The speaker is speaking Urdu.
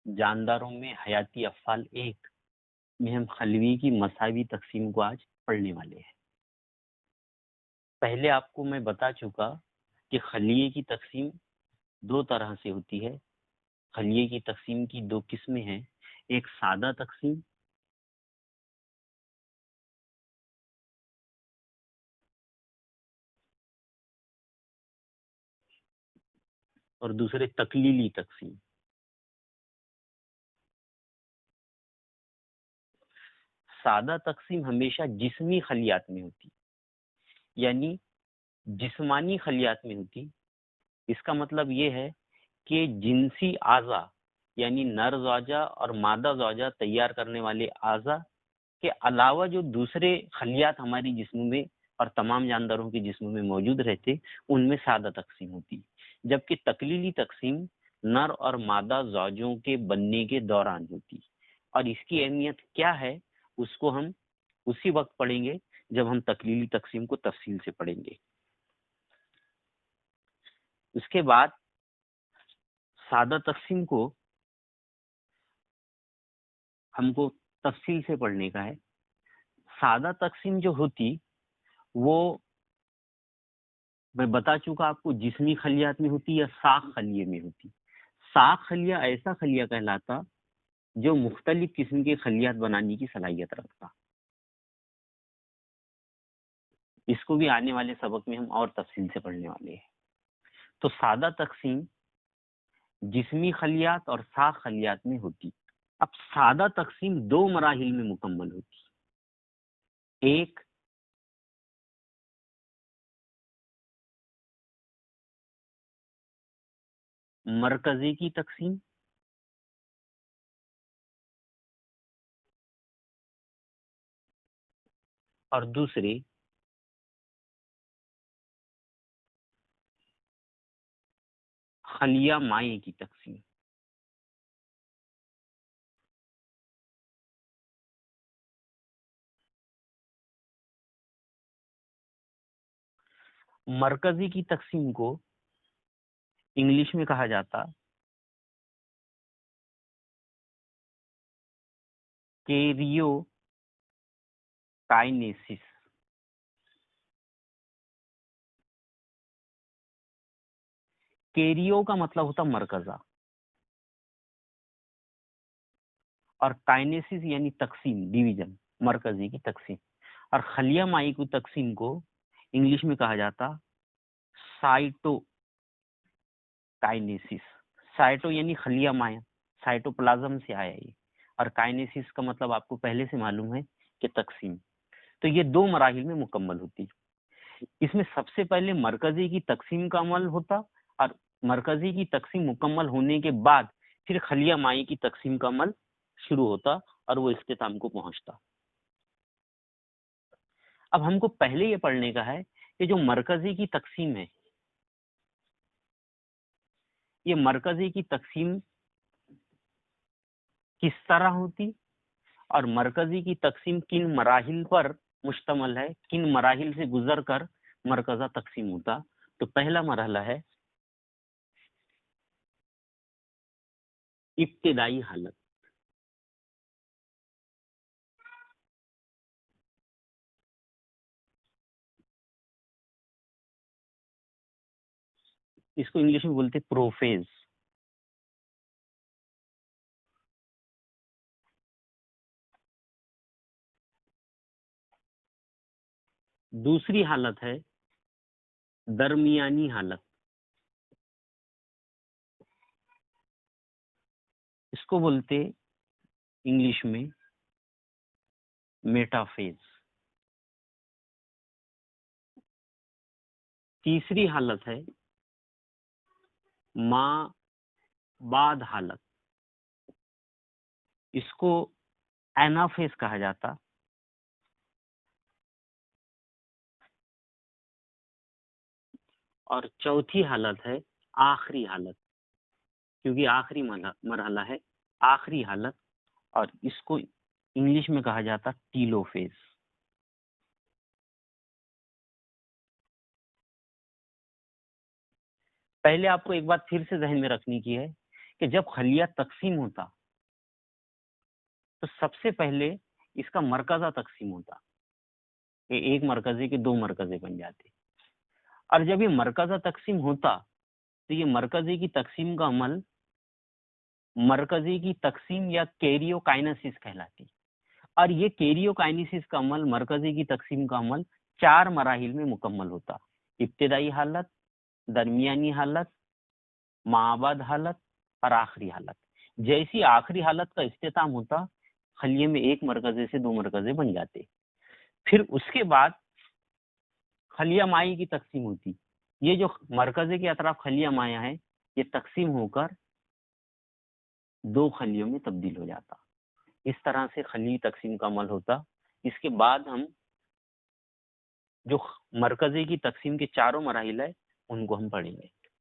جانداروں میں حیاتی افعال 1 میں ہم خلوی کی مساوی تقسیم کو آج پڑھنے والے ہیں۔ پہلے آپ کو میں بتا چکا کہ خلیے کی تقسیم 2 طرح سے ہوتی ہے۔ خلیے کی تقسیم کی 2 قسمیں ہیں، ایک سادہ تقسیم اور دوسرے تکلیلی تقسیم۔ سادہ تقسیم ہمیشہ جسمی خلیات میں ہوتی، یعنی جسمانی خلیات میں ہوتی۔ اس کا مطلب یہ ہے کہ جنسی اعضا یعنی نر زوجہ اور مادہ زوجہ تیار کرنے والے اعضا کے علاوہ جو دوسرے خلیات ہماری جسم میں اور تمام جانداروں کے جسم میں موجود رہتے، ان میں سادہ تقسیم ہوتی، جبکہ تکلیلی تقسیم نر اور مادہ زوجوں کے بننے کے دوران ہوتی۔ اور اس کی اہمیت کیا ہے اس کو ہم اسی وقت پڑھیں گے جب ہم تکلیلی تقسیم کو تفصیل سے پڑھیں گے۔ اس کے بعد سادہ تقسیم کو ہم کو تفصیل سے پڑھنے کا ہے۔ سادہ تقسیم جو ہوتی وہ میں بتا چکا آپ کو جسمی خلیات میں ہوتی یا ساخ خلیے میں ہوتی۔ ساخ خلیہ ایسا خلیہ کہلاتا جو مختلف قسم کے خلیات بنانے کی صلاحیت رکھتا۔ اس کو بھی آنے والے سبق میں ہم اور تفصیل سے پڑھنے والے ہیں۔ تو سادہ تقسیم جسمی خلیات اور ساخ خلیات میں ہوتی۔ اب سادہ تقسیم 2 مراحل میں مکمل ہوتی۔ ایک مرکزی کی تقسیم اور دوسری خلیہ مائع کی تقسیم۔ مرکزی کی تقسیم کو انگلش میں کہا جاتا کیریو کائنیسس۔ کیریو کا مطلب ہوتا مرکزہ اور کائنیسس یعنی تقسیم، ڈویژن، مرکزی کی تقسیم۔ اور خلیہ مائع کی تقسیم کو انگلش میں کہا جاتا سائٹو کائنیسس۔ سائٹو یعنی خلیہ مائع، سائٹوپلازم سے آیا یہ، اور کائنیسس کا مطلب آپ کو پہلے سے معلوم ہے کہ تقسیم۔ تو یہ 2 مراحل میں مکمل ہوتی۔ اس میں سب سے پہلے مرکزی کی تقسیم کا عمل ہوتا، اور مرکزی کی تقسیم مکمل ہونے کے بعد پھر خلیہ مائع کی تقسیم کا عمل شروع ہوتا اور وہ اختتام کو پہنچتا۔ اب ہم کو پہلے یہ پڑھنے کا ہے کہ جو مرکزی کی تقسیم ہے، یہ مرکزی کی تقسیم کس طرح ہوتی اور مرکزی کی تقسیم کن مراحل پر مشتمل ہے، کن مراحل سے گزر کر مرکزہ تقسیم ہوتا۔ تو پہلا مرحلہ ہے ابتدائی حالت۔ اس کو انگلش میں بولتے پروفیز۔ دوسری حالت ہے درمیانی حالت، اس کو بولتے انگلش میں میٹافیز۔ تیسری حالت ہے ما بعد حالت، اس کو اینافیز کہا جاتا۔ اور چوتھی حالت ہے آخری حالت، کیونکہ آخری مرحلہ ہے، آخری حالت، اور اس کو انگلش میں کہا جاتا ٹیلوفیز۔ پہلے آپ کو ایک بات پھر سے ذہن میں رکھنی کی ہے کہ جب خلیہ تقسیم ہوتا تو سب سے پہلے اس کا مرکزہ تقسیم ہوتا کہ ایک مرکزے کے دو مرکزے بن جاتے، اور جب یہ مرکزہ تقسیم ہوتا تو یہ مرکزے کی تقسیم کا عمل مرکزی کی تقسیم یا کیریو کائنسس کہلاتی، اور یہ کیریو کائنسس کا عمل مرکزی کی تقسیم کا عمل 4 مراحل میں مکمل ہوتا: ابتدائی حالت، درمیانی حالت، مابعد حالت اور آخری حالت۔ جیسی آخری حالت کا اختتام ہوتا، خلیے میں ایک مرکزے سے دو مرکزے بن جاتے، پھر اس کے بعد خلیہ مائی کی تقسیم ہوتی۔ یہ جو مرکزے کے اطراف خلیہ مائع ہے یہ تقسیم ہو کر دو خلیوں میں تبدیل ہو جاتا۔ اس طرح سے خلی تقسیم کا عمل ہوتا۔ اس کے بعد ہم جو مرکزے کی تقسیم کے چاروں مراحل ہے ان کو ہم پڑھیں گے۔